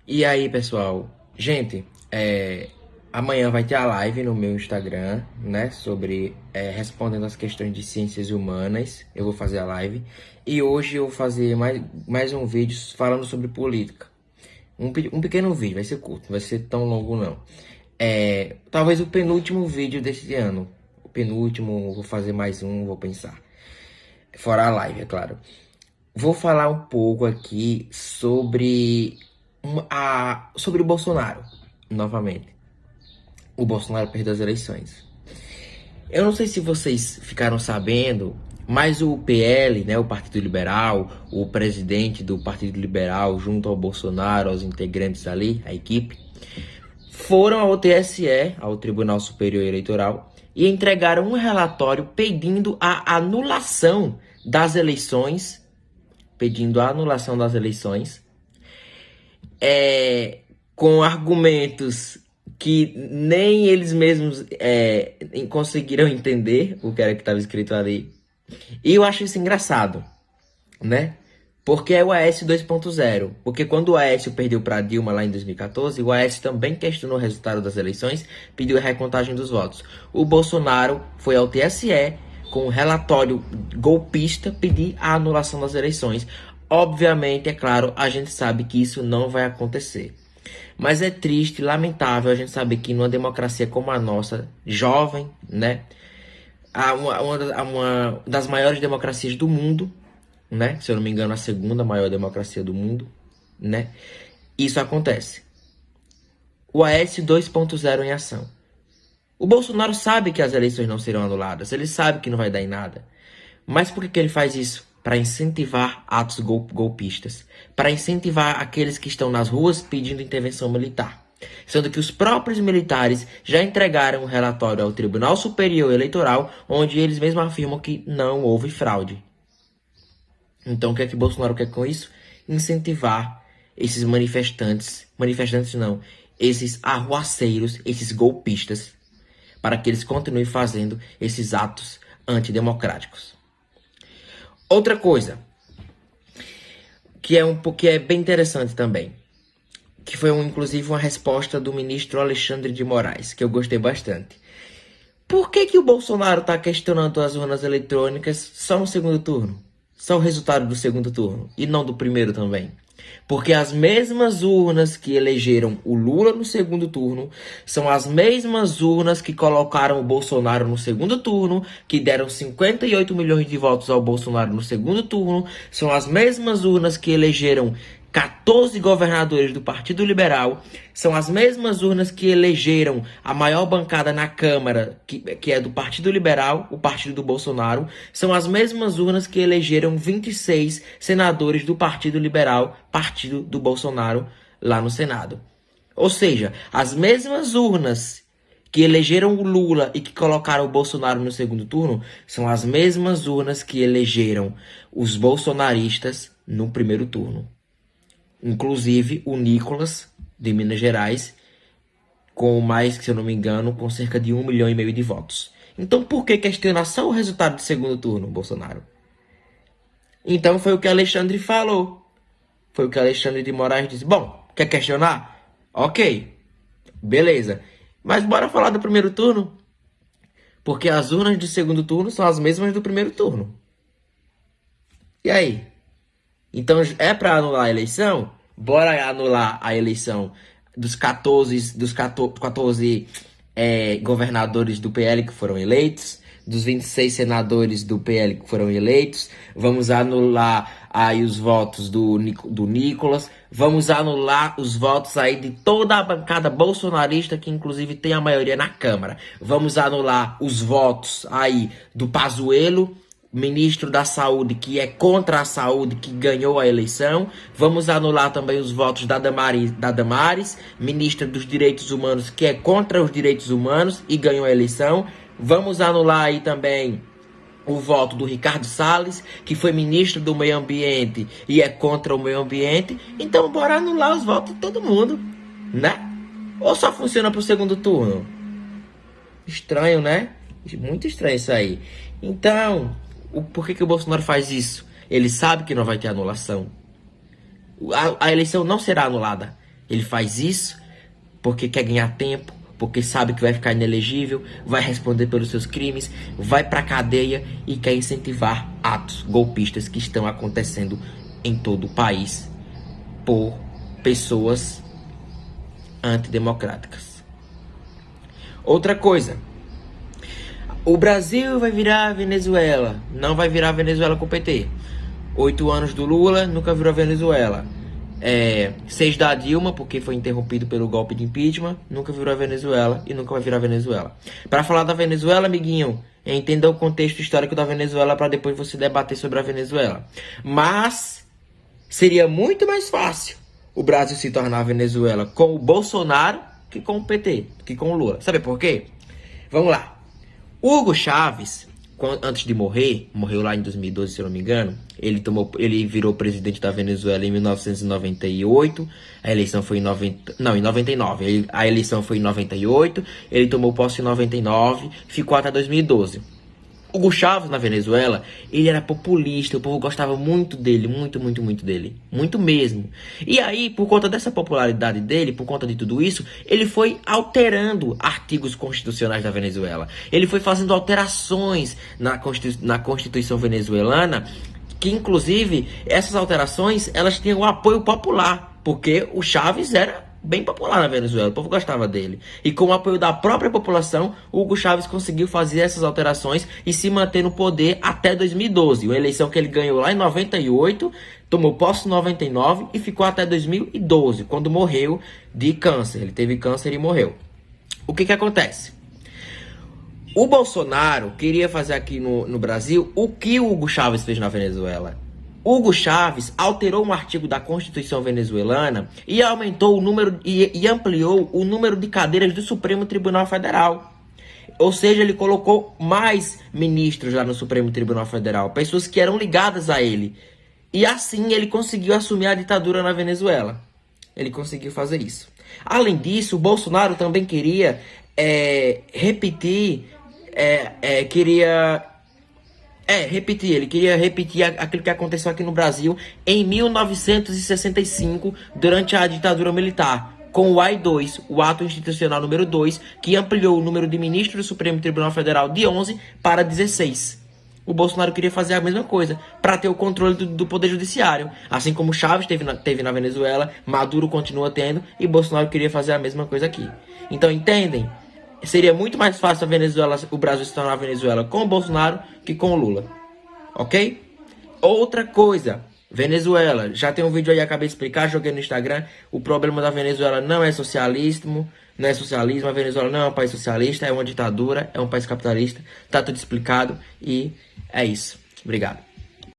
E aí, pessoal? Gente, amanhã vai ter a live no meu Instagram, né? Sobre respondendo as questões de ciências humanas. Eu vou fazer a live. E hoje eu vou fazer mais um vídeo falando sobre política. Um pequeno vídeo, vai ser curto, não vai ser tão longo não. Talvez o penúltimo vídeo desse ano. O penúltimo, vou fazer mais um, vou pensar. Fora a live, é claro. Vou falar um pouco aqui sobre o Bolsonaro, novamente. O Bolsonaro perdeu as eleições. Eu não sei se vocês ficaram sabendo, mas o PL, né, o Partido Liberal, o presidente do Partido Liberal, junto ao Bolsonaro, aos integrantes ali, a equipe, foram ao TSE, ao Tribunal Superior Eleitoral, e entregaram um relatório pedindo a anulação das eleições, com argumentos que nem eles mesmos conseguiram entender o que era que estava escrito ali. E eu acho isso engraçado, né? Porque é o Aécio 2.0. Porque quando o Aécio perdeu para Dilma lá em 2014, o Aécio também questionou o resultado das eleições, pediu a recontagem dos votos. O Bolsonaro foi ao TSE com um relatório golpista pedir a anulação das eleições. Obviamente, é claro, a gente sabe que isso não vai acontecer. Mas é triste, lamentável a gente saber que numa democracia como a nossa, jovem, né? Uma das maiores democracias do mundo, né? Se eu não me engano, a segunda maior democracia do mundo, né? Isso acontece. O Aécio 2.0 em ação. O Bolsonaro sabe que as eleições não serão anuladas, ele sabe que não vai dar em nada. Mas por que ele faz isso? Para incentivar atos golpistas, para incentivar aqueles que estão nas ruas pedindo intervenção militar. Sendo que os próprios militares já entregaram um relatório ao Tribunal Superior Eleitoral, onde eles mesmos afirmam que não houve fraude. Então o que é que Bolsonaro quer com isso? Incentivar esses manifestantes não, esses arruaceiros, esses golpistas, para que eles continuem fazendo esses atos antidemocráticos. Outra coisa, que é bem interessante também, que foi inclusive uma resposta do ministro Alexandre de Moraes, que eu gostei bastante. Por que o Bolsonaro está questionando as urnas eletrônicas só no segundo turno? Só o resultado do segundo turno, e não do primeiro também? Porque as mesmas urnas que elegeram o Lula no segundo turno são as mesmas urnas que colocaram o Bolsonaro no segundo turno, que deram 58 milhões de votos ao Bolsonaro no segundo turno, são as mesmas urnas que elegeram 14 governadores do Partido Liberal, são as mesmas urnas que elegeram a maior bancada na Câmara, que é do Partido Liberal, o partido do Bolsonaro, são as mesmas urnas que elegeram 26 senadores do Partido Liberal, partido do Bolsonaro, lá no Senado. Ou seja, as mesmas urnas que elegeram o Lula e que colocaram o Bolsonaro no segundo turno, são as mesmas urnas que elegeram os bolsonaristas no primeiro turno. Inclusive o Nicolas, de Minas Gerais, com mais, se eu não me engano, com cerca de 1,5 milhão de votos. Então por que questionar só o resultado do segundo turno, Bolsonaro? Então foi o que Alexandre falou. Foi o que Alexandre de Moraes disse. Bom, quer questionar? Ok, beleza. Mas bora falar do primeiro turno? Porque as urnas do segundo turno são as mesmas do primeiro turno. E aí? Então é para anular a eleição? Bora anular a eleição dos 14 governadores do PL que foram eleitos, dos 26 senadores do PL que foram eleitos. Vamos anular aí os votos do Nicolas. Vamos anular os votos aí de toda a bancada bolsonarista, que inclusive tem a maioria na Câmara. Vamos anular os votos aí do Pazuello, ministro da Saúde, que é contra a saúde, que ganhou a eleição. Vamos anular também os votos da Damares, ministra dos Direitos Humanos, que é contra os direitos humanos e ganhou a eleição. Vamos anular aí também o voto do Ricardo Salles, que foi ministro do Meio Ambiente e é contra o meio ambiente. Então bora anular os votos de todo mundo, né? Ou só funciona pro segundo turno? Estranho, né? Muito estranho isso aí. Então, por que o Bolsonaro faz isso? Ele sabe que não vai ter anulação. A eleição não será anulada. Ele faz isso porque quer ganhar tempo, porque sabe que vai ficar inelegível, vai responder pelos seus crimes, vai pra cadeia e quer incentivar atos golpistas que estão acontecendo em todo o país por pessoas antidemocráticas. Outra coisa, o Brasil vai virar Venezuela. Não vai virar Venezuela com o PT. 8 anos do Lula, nunca virou Venezuela. 6 da Dilma, porque foi interrompido pelo golpe de impeachment, nunca virou a Venezuela e nunca vai virar Venezuela. Para falar da Venezuela, amiguinho, entenda o contexto histórico da Venezuela para depois você debater sobre a Venezuela. Mas seria muito mais fácil o Brasil se tornar a Venezuela com o Bolsonaro que com o PT, que com o Lula. Sabe por quê? Vamos lá. Hugo Chávez, antes de morrer, morreu lá em 2012, se eu não me engano, ele virou presidente da Venezuela em 1998, a eleição foi em 99, a eleição foi em 98, ele tomou posse em 99, ficou até 2012. Hugo Chávez na Venezuela, ele era populista, o povo gostava muito dele, muito dele, muito mesmo. E aí, por conta dessa popularidade dele, por conta de tudo isso, ele foi alterando artigos constitucionais da Venezuela. Ele foi fazendo alterações na Constituição venezuelana, que inclusive essas alterações, elas tinham o apoio popular, porque o Chávez era bem popular na Venezuela, o povo gostava dele. E com o apoio da própria população, Hugo Chávez conseguiu fazer essas alterações e se manter no poder até 2012. Uma eleição que ele ganhou lá em 98, tomou posse em 99 e ficou até 2012, quando morreu de câncer. Ele teve câncer e morreu. O que acontece? O Bolsonaro queria fazer aqui no Brasil o que o Hugo Chávez fez na Venezuela. Hugo Chávez alterou um artigo da Constituição venezuelana e aumentou o número e ampliou o número de cadeiras do Supremo Tribunal Federal. Ou seja, ele colocou mais ministros lá no Supremo Tribunal Federal, pessoas que eram ligadas a ele. E assim ele conseguiu assumir a ditadura na Venezuela. Ele conseguiu fazer isso. Além disso, o Bolsonaro também queria repetir ele queria repetir aquilo que aconteceu aqui no Brasil em 1965, durante a ditadura militar, com o AI-2, o Ato Institucional número 2, que ampliou o número de ministros do Supremo Tribunal Federal de 11 para 16. O Bolsonaro queria fazer a mesma coisa, para ter o controle do Poder Judiciário. Assim como Chávez teve na Venezuela, Maduro continua tendo, e Bolsonaro queria fazer a mesma coisa aqui. Então, entendem? Seria muito mais fácil o Brasil se tornar a Venezuela com o Bolsonaro que com o Lula. Ok? Outra coisa. Venezuela. Já tem um vídeo aí, acabei de explicar, joguei no Instagram. O problema da Venezuela não é socialismo. Não é socialismo. A Venezuela não é um país socialista. É uma ditadura. É um país capitalista. Tá tudo explicado. E é isso. Obrigado.